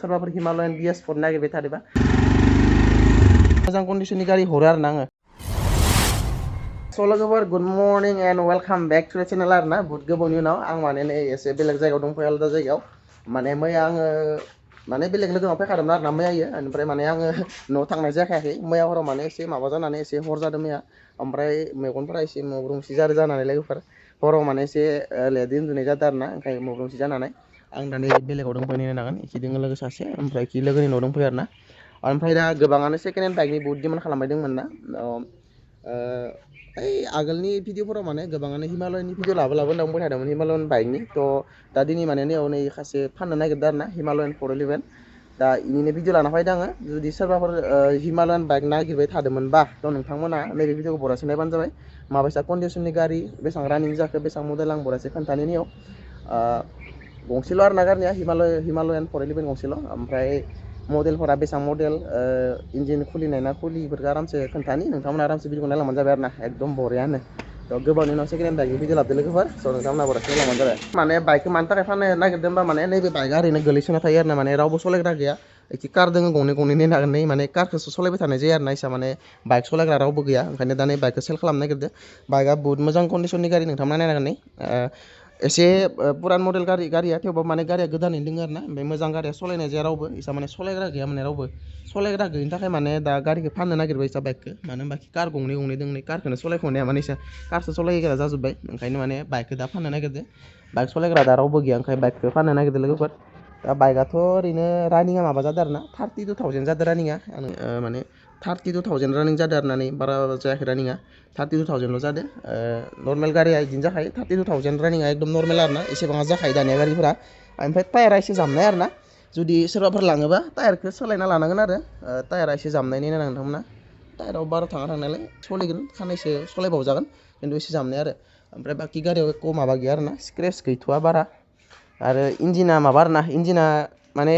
सोरबाफोर Himalayan BS4 नागिरबाय थादोबा मोजां कन्डिशननि गारि हरो आरो ना आङो। लोगोफोर good morning and welcome back to द चेनेल आरो ना बहुत गोबावनि उनाव आं माने नै एसे बेलेग जायगायाव दंफैयो आलादा जायगायाव माने मैया आङो माने बेलेग लोगोनाव फैखादोंमोन आरो ना मैयायो ओमफ्राय माने आङो न'आव थांनाय जायाखै मैया हराव माने एसे माबा जानानै एसे हर जादों मैया ओमफ्राय मेगनफोरा एसे मब्रुंसि जानानै लोगोफोर हराव माने एसे लेट उन्दुनाय जादों आरो ना ओंखायनो मब्रुंसि जानानै आं दा नै बेलेगाव दंफैनो नागोन इखि दोङो लोगो सासे ओमफ्राय इखि लोगोनि न'आव दंफैयो आरो ना ओमफ्राय दा गोबाङानो सेकेन्ड हेन्ड बाइकनि बहुत डिमान्ड खालामबाय दंमोन ना ओइ आगोलनि भिडिअफोराव माने गोबाङानो हिमालयनि भिडिअ लाबो होनना बुंबाय थादोंमोन हिमालयन बाइकनि थ' दा दिनै माने नैयाव नै खासे फाननो नागिरदों आरो ना हिमालयन 411 दा इनिनो भिडिअ लाना फैदों आङो जुदि सोरबाफोर हिमालयन बाइक नागिरबाय थादोंमोनबा थ' नोंथांमोना नैबे भिडिअखौ बरायसे नायबानो जाबाय माबायसा कन्डिशननि गारि बेसेबां रानिं जाखो बेसेबां मडेल आं बरायसे खोन्थानो नैयाव गंसेल' आरो ना गारिया हिमालयान 411 गंसेल' ओमफ्राय मडेलफोरा बेसेबां मडेल इन्जिन खुलिनाय ना खुलि बेफोरखौ आरामसे खोन्थानि नोंथांमोना आरामसे भिडिअखौ नायलांबानो जाबाय आरो ना एकदम बरियानो थ' गोबावनि उनाव सेकेन्ड हेन्ड बाइकनि भिडिअ लाबोदों लोगोफोर स' नोंथांमोना बरायसे नायलांबानो जाबाय माने बाइकखौ मानि थाखाय फाननो नागिरदों होनबा माने नैबे बाइकआ ओरैनो गोलैसोना थायो आरो ना माने रावबो सालायग्रा गैया एखि कार दोङो गंनै नायनो हागोन माने कारखौसो सालायबाय थानाय जायो आरो ना इसा माने बाइक सालायग्रा रावबो गैया ओंखायनो दा नै बाइकखौ सेल खालामनो नागिरदों बाइकआ बहुत मोजां कन्डिशननि गारि नोंथांमोना नायनो हागोन एसे पुरान मडेल गारिया थेवबो माने गारिया गोदानैनो दङ आरो ना ओमफ्राय मोजां गारिया सालायनाय जाया रावबो इसा माने सालायग्रा गैया माने रावबो सालायग्रा गैयिनि थाखाय माने दा गारिखौ फाननो नागिरबाय इसा बाइकखौ मानो होनबा कार गंनै दङ कारखौनो सालायख'नो हाया माने इसा कारसो सालायग्रा जाजोब्बाय ओंखायनो माने बाइकखौ दा फाननो नागिरदों बाइक सालायग्रा दा रावबो गैया ओंखायनो बाइकखौ फाननो नागिरदों लोगोफोर दा बाइकआथ' ओरैनो रानिंआ माबा जादों आरो ना 32,000 जादों रानिंआ माने 32,000 रानिं जादों आरो ना नै बारा जायाखै रानिंआ 32,000ल' जादों नर्मेल गारिया बिदिनो जाखायो 32,000 रानिंआ एकदम नर्मेल आरो ना एसेबाङा जाखायो दानिया गारिफोरा ओमफ्राय टायारा एसे जामनाय आरो ना जुदि सोरबाफोर लाङोबा टायारखौ सोलायना लानांगोन आरो टायारा एसे जामनायनि नायना नोंथांमोना टायाराव बारा थांनायालाय सोलिगोन खाननैसो सालायबावजागोन खिन्थु एसे जामनाय आरो ओमफ्राय बाखि गारियाव एख' माबा गैया आरो ना स्क्रेच गैथ'वा बारा आरो इन्जिना माबा आरो ना इन्जिना माने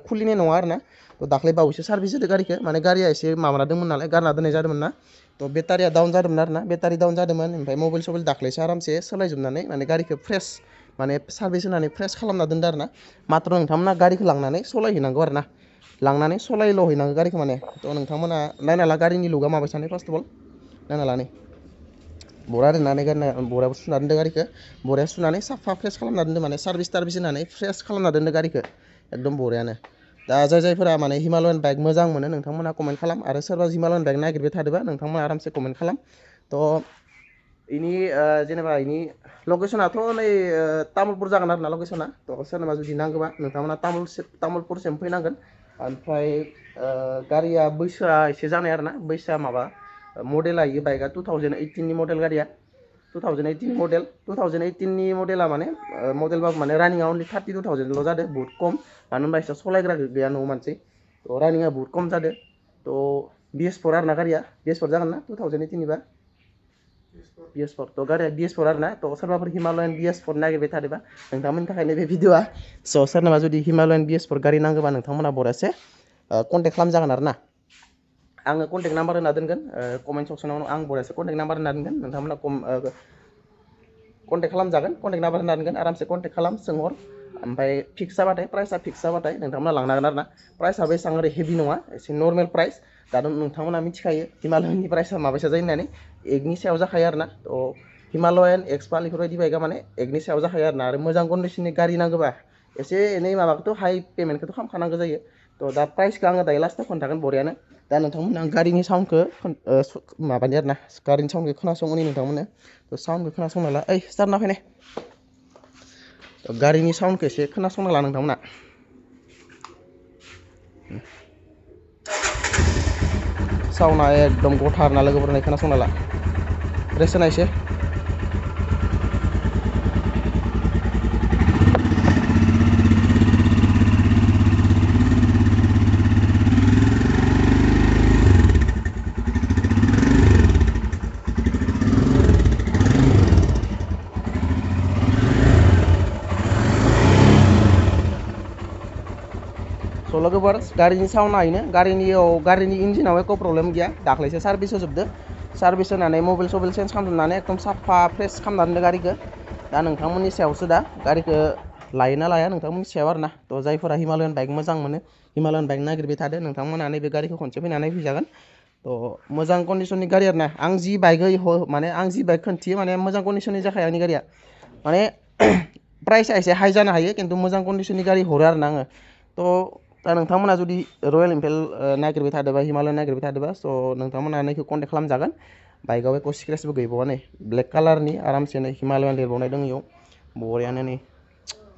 खुलिनाय नङा आरो ना थ' दाख्लै बावैसो सार्भिस होदो गारिखौ माने गारिया एसे माबाना दंमोन नालाय गारना दोननाय जादोंमोन ना थ' बेटारिया डाउन जादोंमोन आरो ना बेटारि डाउन जादोंमोन ओमफ्राय मबाइल दाख्लैसो आरामसे सोलायजोबनानै माने गारिखौ फ्रेस माने सार्भिस होनानै फ्रेस खालामना दोनदो आरो ना मात्र नोंथांमोना गारिखौ लांनानै सालायहैनांगौ आरो ना लांनानै सालायल' हैनांगौ गारिखौ माने थ' नोंथांमोना नायना ला गारिनि लुकआ माबायसानो फार्स्ट अफ अल नायना ला नै बरा दोननानै बरायाबो सुना दोनदो गारिखौ बराया सुनानै साफा फ्रेस खालामना दोनदो माने सार्भिस होनानै फ्रेस खालामना दोनदो गारिखौ एकदम बरियानो दा जायफोरा माने हिमालयान बाइक मोजां मोनो नोंथांमोना कमेन्ट खालाम आरो सोरबा हिमालयान बाइक नागिरबाय थादोंबा नोंथांमोना आरामसे कमेन्ट खालाम थ' इनि जेनेबा इनि लकेसनाथ' नै तामुलपुर जागोन आरो ना लकेसना थ' सोरनोबा जुदि नांगौबा नोंथांमोना तामुलपुरसिम फैनांगोन ओमफ्राय गारिया बैसोआ एसे जानाय आरो ना बैसोआ माबा मडेला इयो बाइकआ 2018नि मडेल गारिया 2018 मडेल 2018नि मडेला माने मडेलबाबो माने रानिंआ अनलि 32,000ल' जादों बहुत खम मानो होनबा एसे सालायग्रा गैया न'आव मानसि थ' रानिंआ बहुत खम जादों थ' BS4 आरो ना गारिया BS4 जागोन ना 2018निबा BS4 थ' गारिया BS4 आरो ना थ' सोरबाफोर हिमालयान BS4 नागिरबाय थादोंबा नोंथांमोननि थाखायनो बे भिडिअआ स' सोरनोबा जुदि हिमालयान BS4 गारि नांगौबा नोंथांमोना बरायसे कन्टेक्ट खालामजागोन आरो ना आङो कन्टेक्ट नाम्बार होना दोनगोन कमेन्ट सेक्सनाव आं बरायसे कन्टेक्ट नाम्बार होना दोनगोन नोंथांमोना कन्टेक्ट खालामजागोन कन्टेक्ट नाम्बार होना दोनगोन आरामसे कन्टेक्ट खालाम सोंहर ओमफ्राय फिक्स जाबाथाय प्राइसआ फिक्स जाबाथाय नोंथांमोना लांनो हागोन आरो ना प्राइसआबो एसेबां ओरै हेभि नङा एसे नर्मेल प्राइस दा नोंथांमोना मिथिखायो हिमालयननि प्राइसआ माबायसा जायो होननानै एकनि सायाव जाखायो आरो ना थ' हिमालयान एक्सपाल बेफोरबायदि बाइकआ माने एकनि सायाव जाखायो आरो ना आरो मोजां कन्डिशननि गारि नांगौबा एसे एनै माबाखौथ' हाइ पेमेन्टखौथ' खालामखानांगौ जायो थ' दा प्राइसखौ आङो दायो लास्टआव खोन्थागोन बरियानो दा नोंथांमोना गारिनि साउन्डखौ माबानि आरो ना गारिनि साउन्डखौ खोनासंनि नोंथांमोननो थ' साउन्डखौ खोनासंना ला ओइ स्टार्ट ना फैनाय गारिनि साउन्डखौ एसे खोनासंना ला नोंथांमोना साउन्डआ एकदम गथा आरो ना लोगोफोरनि खोनासंना ला रेस्ट होना एसे लोगोफोर गारिनि साउन्डआ इनो गारिनि इन्जिनाव एख' प्रब्लेम गैया दाख्लैसो सार्भिस होजोबदो सार्भिस होनानै मबाइल चेन्ज खालामजोबनानै एकदम साफा फ्रेस खालामना दोनदो गारिखौ दा नोंथांमोननि सायावसो दा गारिखौ लायोना लाया नोंथांमोननि सायाव आरो ना थ' जायफोरा हिमालयान बाइक मोजां मोनो हिमालयान बाइक नागिरबाय थादो नोंथांमोना नैबे गारिखौ खनसे फैनानै नायफैजागोन थ' मोजां कन्डिसननि गारि आरो ना आं जि बाइक माने आं जि बाइक खोन्थियो माने मोजां कन्डिसननि जाखाया आंनि गारिया माने प्राइसआ एसे हाई जानो हायो खिन्थु मोजां कन्डिसननि गारि हरो आरो ना आङो थ' दा नोंथांमोना जुदि रयेल एनफिल्ड नागिरबाय थादोबा हिमालयान नागिरबाय थादोबा स' नोंथांमोना नैखौ कन्टेक्ट खालामजागोन बाइकआव एख' स्क्रेचबो गैबावा नै ब्लेक कालारनि आरामसे नै हिमालयान लिरबावनाय दङ इयाव बरियानो नै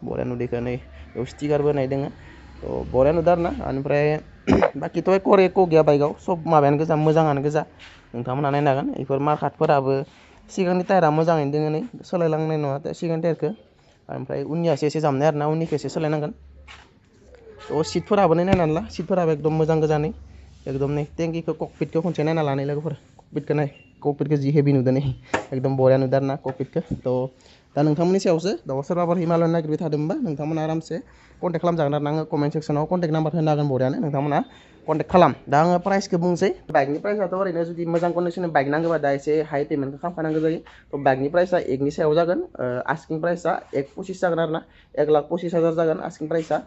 बरिया नुदैखो नै बेयाव स्टिकारबो होनाय दोङो थ' बरिया नुदों आरो ना ओमफ्राय बाखिथ' एख' गैया बाइकआव सब माबायानो गोजा मोजाङानो गोजा नोंथांमोना नायनो हागोन बेफोर मार्काटफोराबो सिगांनि टायारा मोजाङैनो दोङो नै सोलायलांनाय नङा सिगांनि टायारखौ ओमफ्राय उननियासो एसे जामनाय आरो ना उननिखौ एसे सोलायनांगोन थ' सिटफोराबो नायनानै ला सिटफोराबो एकदम मोजां गोजा नै एकदम नै टेंकिखौ ककपिटखौ खनसे नायना लानाय लोगोफोर ककपिटखौ जि हेभि नुदों नै एकदम बरिया नुदों आरो ना ककपिटखौ थ' दा नोंथांमोननि सायावसो दा सोरबाफोर हिमालयान नागिरबाय थादोंबा नोंथांमोना आरामसे कन्टेक्ट खालामजागोन आरो आङो कमेन्ट सेक्सनाव कन्टेक्ट नाम्बार होनो हागोन बरियानो नोंथांमोना कन्टेक्ट खालाम दा आङो प्राइसखौ बुंसै बाइकनि प्राइसआथ' ओरैनो जुदि मोजां कन्डिसननि बाइक नांगौबा दा एसे हाई पेमेन्टखौ खालामखानांगौ जायो थ' बाइकनि प्राइसआ एकनि सायाव जागोन आस्किं प्राइसआ 1.25 जागोन आरो ना 1,25,000 जागोन आस्किं प्राइसआ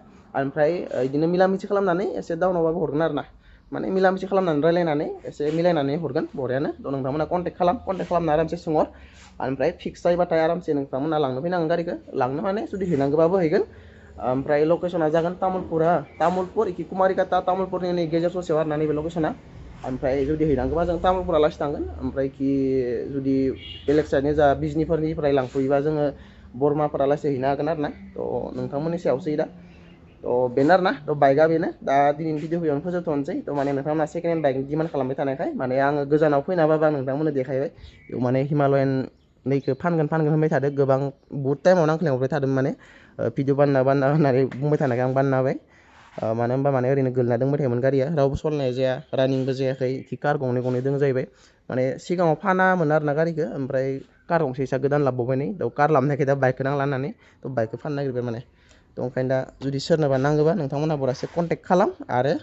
ओमफ्राय बिदिनो मिलामिसि खालामनानै एसे डाउनावबाबो हरगोन आरो ना माने मिलामिसि खालामनानै रायलायनानै एसे मिलायनानै हरगोन बरियानो थ' नोंथांमोना कन्टेक्ट खालामना आरामसे सोंहर ओमफ्राय फिक्स जायोबाथाय आरामसे नोंथांमोना लांनो फैनांगोन गारिखौ लांनो माने जुदि हैनांगौबाबो हैगोन ओमफ्राय लकेसना जागोन तामुलपुर इखि कुमारिकाटा तामुलपुरनि नै गेजेर ससेयाव आरो ना नैबे लकेसना ओमफ्राय जुदि हैनांगौबा जों तामुलपुरालासि थांगोन ओमफ्राय कि जुदि बेलेग साइडनि जा बिजनिफोरनिफ्राय लांफैयोबा जोङो बरमाफोरालासि हैनो हागोन आरो ना थ' नोंथांमोननि सायावसो दा थ' बेनो आरो ना थ' बाइकआ बेनो दा दिनैनि भिडिअ बेयावनो फोजोबथ'नोसै थ' माने नोंथांमोना सेकेन्ड हेन्ड बाइकनि डिमान्ड खालामबाय थानायखाय माने आङो गोजानाव फैनाबाबो आं नोंथांमोननो देखायबाय बेयाव माने हिमालयान नैखौ फानगोन होनबाय थादों गोबां बहुद टाइमावनो आंखौ लेंहरबाय थादों माने भिडिअ बानायना होननानै बुंबाय थानायखाय आं बानायना होबाय मानो होनबा माने ओरैनो गोलैना दंबाय थायोमोन गारिया रावबो सालायनाय जाया रानिंबो जायाखै कार गंनै दङ जाहैबाय माने सिगाङाव फानामोन आरो ना गारिखौ ओमफ्राय कार गंसे इसा गोदान लाबोबाय नै थ' कार लाबोनायखाय दा बाइकखौ नांला होननानै थ' बाइकखौ फाननो नागिरबाय माने थ' ओंखायनो दा जुदि सोरनोबा नांगौबा नोंथांमोनहा बरासे कन्टेक्ट खालाम आरो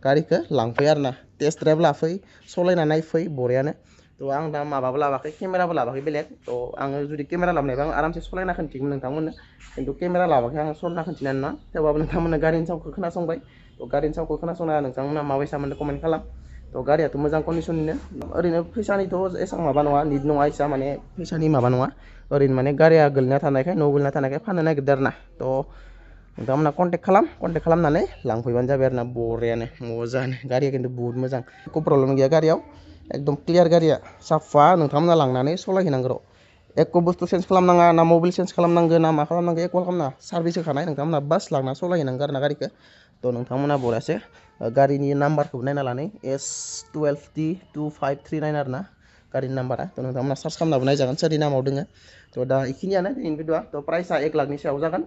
गारिखौ लांफै आरो ना टेस्ट ड्राइभ लाफै सालायना नायफै बरियानो थ' आं दा माबाबो लाबोआखै केमेराबो लाबोआखै बेलेग थ' आङो जुदि केमेरा लाबोनायबा आं आरामसे सालायना खोन्थिगोन नोंथांमोननो खिन्थु केमेरा लाबोआखै आं सलायना खोन्थिनाय नङा थेवबाबो नोंथांमोननो गारिनि साउन्डखौ खोनासंबाय थ' गारिनि साउन्डखौ खोनासंना नोंथांमोना माबायसा मोनदों कमेन्ट खालाम थ' गारियाथ' मोजां कन्डिसननिनो ओरैनो फैसानिथ' एसेबां माबा नङा निड नङा इसा माने फैसानि माबा नङा ओरैनो माने गारिया गोलैना थानायखाय न'आव गोलैना थानायखाय फाननो नागिरदों आरो ना थ' नोंथांमोना कन्टेक्ट खालामनानै लांफैबानो जाबाय आरो ना बरियानो मोजाङानो गारिया खिन्थु बहुत मोजां एख' प्रब्लेम गैया गारियाव एकदम क्लियार गारिया साफा नोंथांमोना लांनानै सालायहैनांगौ र' एख' बुस्थु चेन्ज खालामनाङा ना मबिल चेन्ज खालामनांगौ ना मा खालामनांगौ एख' खालामनाङा सार्भिस होखानाय नोंथांमोना बास लांना सालायहैनांगौ आरो ना गारिखौ थ' नोंथांमोना बरियासे गारिनि नाम्बारखौ नायना लानाय S12T2539 आरो ना गारिनि नाम्बारा थ' नोंथांमोना सार्च खालामनाबो नायजागोन सोरनि नामाव दोङो थ' दा बेखिनियानो दिनैनि भिडिअआ थ' प्राइसआ 1 लाखनि सायाव जागोन